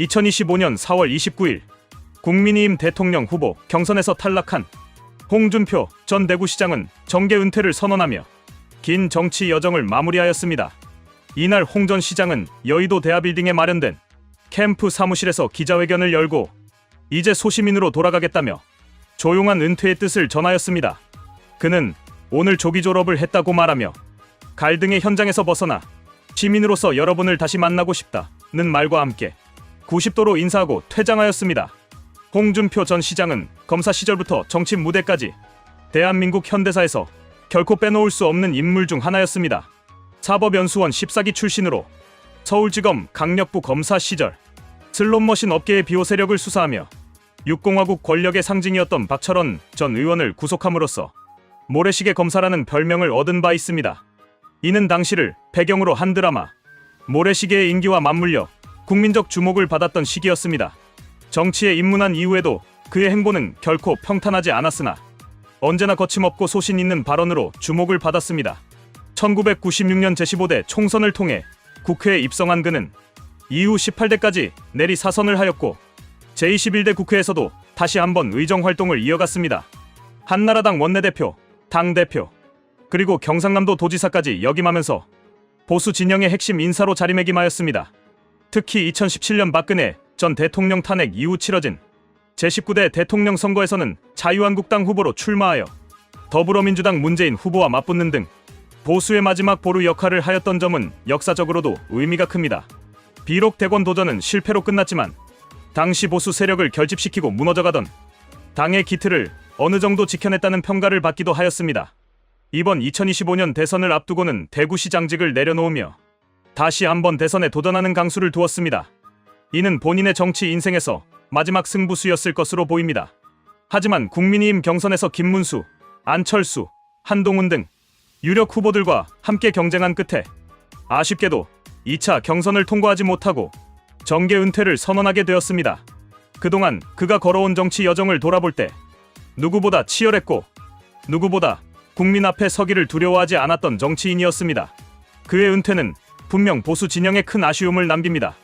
2025년 4월 29일 국민의힘 대통령 후보 경선에서 탈락한 홍준표 전 대구시장은 정계 은퇴를 선언하며 긴 정치 여정을 마무리하였습니다. 이날 홍 전 시장은 여의도 대하빌딩에 마련된 캠프 사무실에서 기자회견을 열고 이제 소시민으로 돌아가겠다며 조용한 은퇴의 뜻을 전하였습니다. 그는 오늘 조기 졸업을 했다고 말하며 갈등의 현장에서 벗어나 시민으로서 여러분을 다시 만나고 싶다는 말과 함께 90도로 인사하고 퇴장하였습니다. 홍준표 전 시장은 검사 시절부터 정치 무대까지 대한민국 현대사에서 결코 빼놓을 수 없는 인물 중 하나였습니다. 사법연수원 14기 출신으로 서울지검 강력부 검사 시절 슬롯머신 업계의 비호 세력을 수사하며 6공화국 권력의 상징이었던 박철원 전 의원을 구속함으로써 모래시계 검사라는 별명을 얻은 바 있습니다. 이는 당시를 배경으로 한 드라마 모래시계의 인기와 맞물려 국민적 주목을 받았던 시기였습니다. 정치에 입문한 이후에도 그의 행보는 결코 평탄하지 않았으나 언제나 거침없고 소신 있는 발언으로 주목을 받았습니다. 1996년 제15대 총선을 통해 국회에 입성한 그는 이후 18대까지 내리 사선을 하였고 제21대 국회에서도 다시 한번 의정활동을 이어갔습니다. 한나라당 원내대표, 당대표, 그리고 경상남도 도지사까지 역임하면서 보수 진영의 핵심 인사로 자리매김하였습니다. 특히 2017년 박근혜 전 대통령 탄핵 이후 치러진 제19대 대통령 선거에서는 자유한국당 후보로 출마하여 더불어민주당 문재인 후보와 맞붙는 등 보수의 마지막 보루 역할을 하였던 점은 역사적으로도 의미가 큽니다. 비록 대권 도전은 실패로 끝났지만 당시 보수 세력을 결집시키고 무너져가던 당의 기틀을 어느 정도 지켜냈다는 평가를 받기도 하였습니다. 이번 2025년 대선을 앞두고는 대구시장직을 내려놓으며 다시 한번 대선에 도전하는 강수를 두었습니다. 이는 본인의 정치 인생에서 마지막 승부수였을 것으로 보입니다. 하지만 국민의힘 경선에서 김문수, 안철수, 한동훈 등 유력 후보들과 함께 경쟁한 끝에 아쉽게도 2차 경선을 통과하지 못하고 정계 은퇴를 선언하게 되었습니다. 그동안 그가 걸어온 정치 여정을 돌아볼 때 누구보다 치열했고 누구보다 국민 앞에 서기를 두려워하지 않았던 정치인이었습니다. 그의 은퇴는 분명 보수 진영에 큰 아쉬움을 남깁니다.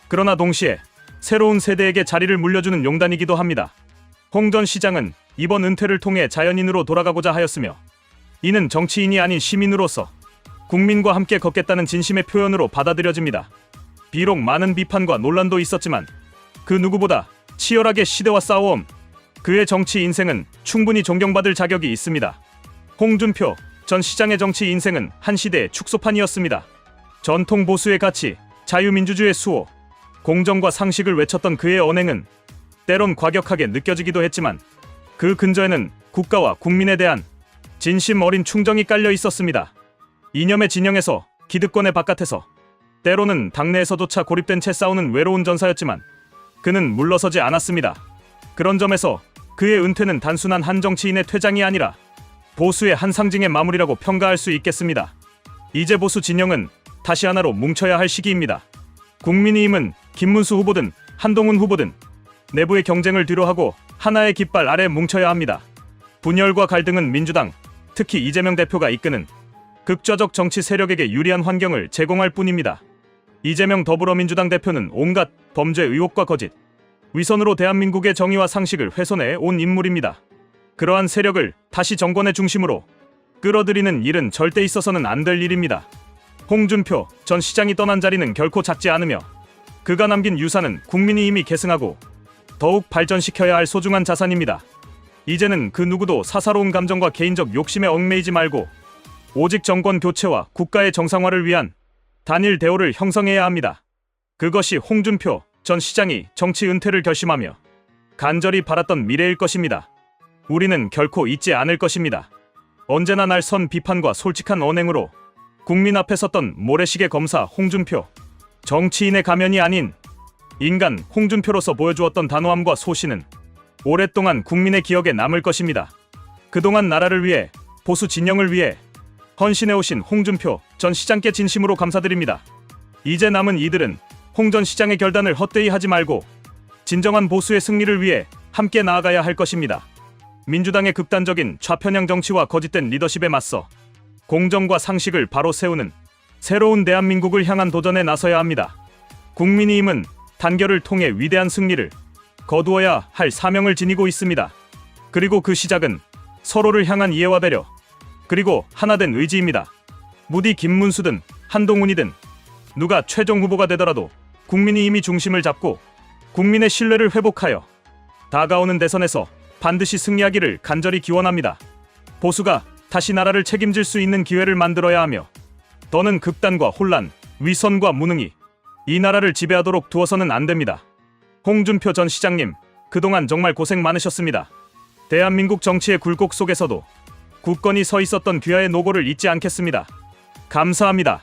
그러나 동시에 새로운 세대에게 자리를 물려주는 용단이기도 합니다. 홍 전 시장은 이번 은퇴를 통해 자연인으로 돌아가고자 하였으며 이는 정치인이 아닌 시민으로서 국민과 함께 걷겠다는 진심의 표현으로 받아들여집니다. 비록 많은 비판과 논란도 있었지만 그 누구보다 치열하게 시대와 싸워온 그의 정치 인생은 충분히 존경받을 자격이 있습니다. 홍준표 전 시장의 정치 인생은 한 시대의 축소판이었습니다. 전통 보수의 가치, 자유민주주의의 수호, 공정과 상식을 외쳤던 그의 언행은 때론 과격하게 느껴지기도 했지만 그 근저에는 국가와 국민에 대한 진심 어린 충정이 깔려 있었습니다. 이념의 진영에서 기득권의 바깥에서 때로는 당내에서조차 고립된 채 싸우는 외로운 전사였지만 그는 물러서지 않았습니다. 그런 점에서 그의 은퇴는 단순한 한 정치인의 퇴장이 아니라 보수의 한 상징의 마무리라고 평가할 수 있겠습니다. 이제 보수 진영은 다시 하나로 뭉쳐야 할 시기입니다. 국민의힘은 김문수 후보든 한동훈 후보든 내부의 경쟁을 뒤로하고 하나의 깃발 아래 뭉쳐야 합니다. 분열과 갈등은 민주당, 특히 이재명 대표가 이끄는 극좌적 정치 세력에게 유리한 환경을 제공할 뿐입니다. 이재명 더불어민주당 대표는 온갖 범죄 의혹과 거짓, 위선으로 대한민국의 정의와 상식을 훼손해 온 인물입니다. 그러한 세력을 다시 정권의 중심으로 끌어들이는 일은 절대 있어서는 안 될 일입니다. 홍준표 전 시장이 떠난 자리는 결코 작지 않으며 그가 남긴 유산은 국민의힘이 계승하고 더욱 발전시켜야 할 소중한 자산입니다. 이제는 그 누구도 사사로운 감정과 개인적 욕심에 얽매이지 말고 오직 정권 교체와 국가의 정상화를 위한 단일 대오를 형성해야 합니다. 그것이 홍준표 전 시장이 정치 은퇴를 결심하며 간절히 바랐던 미래일 것입니다. 우리는 결코 잊지 않을 것입니다. 언제나 날선 비판과 솔직한 언행으로 국민 앞에 섰던 모래시계 검사 홍준표, 정치인의 가면이 아닌 인간 홍준표로서 보여주었던 단호함과 소신은 오랫동안 국민의 기억에 남을 것입니다. 그동안 나라를 위해, 보수 진영을 위해 헌신해오신 홍준표 전 시장께 진심으로 감사드립니다. 이제 남은 이들은 홍 전 시장의 결단을 헛되이 하지 말고 진정한 보수의 승리를 위해 함께 나아가야 할 것입니다. 민주당의 극단적인 좌편향 정치와 거짓된 리더십에 맞서 공정과 상식을 바로 세우는 새로운 대한민국을 향한 도전에 나서야 합니다. 국민의힘은 단결을 통해 위대한 승리를 거두어야 할 사명을 지니고 있습니다. 그리고 그 시작은 서로를 향한 이해와 배려, 그리고 하나된 의지입니다. 무디 김문수든 한동훈이든 누가 최종 후보가 되더라도 국민이 이미 중심을 잡고 국민의 신뢰를 회복하여 다가오는 대선에서 반드시 승리하기를 간절히 기원합니다. 보수가 다시 나라를 책임질 수 있는 기회를 만들어야 하며, 더는 극단과 혼란, 위선과 무능이 이 나라를 지배하도록 두어서는 안 됩니다. 홍준표 전 시장님, 그동안 정말 고생 많으셨습니다. 대한민국 정치의 굴곡 속에서도 굳건히 서 있었던 귀하의 노고를 잊지 않겠습니다. 감사합니다.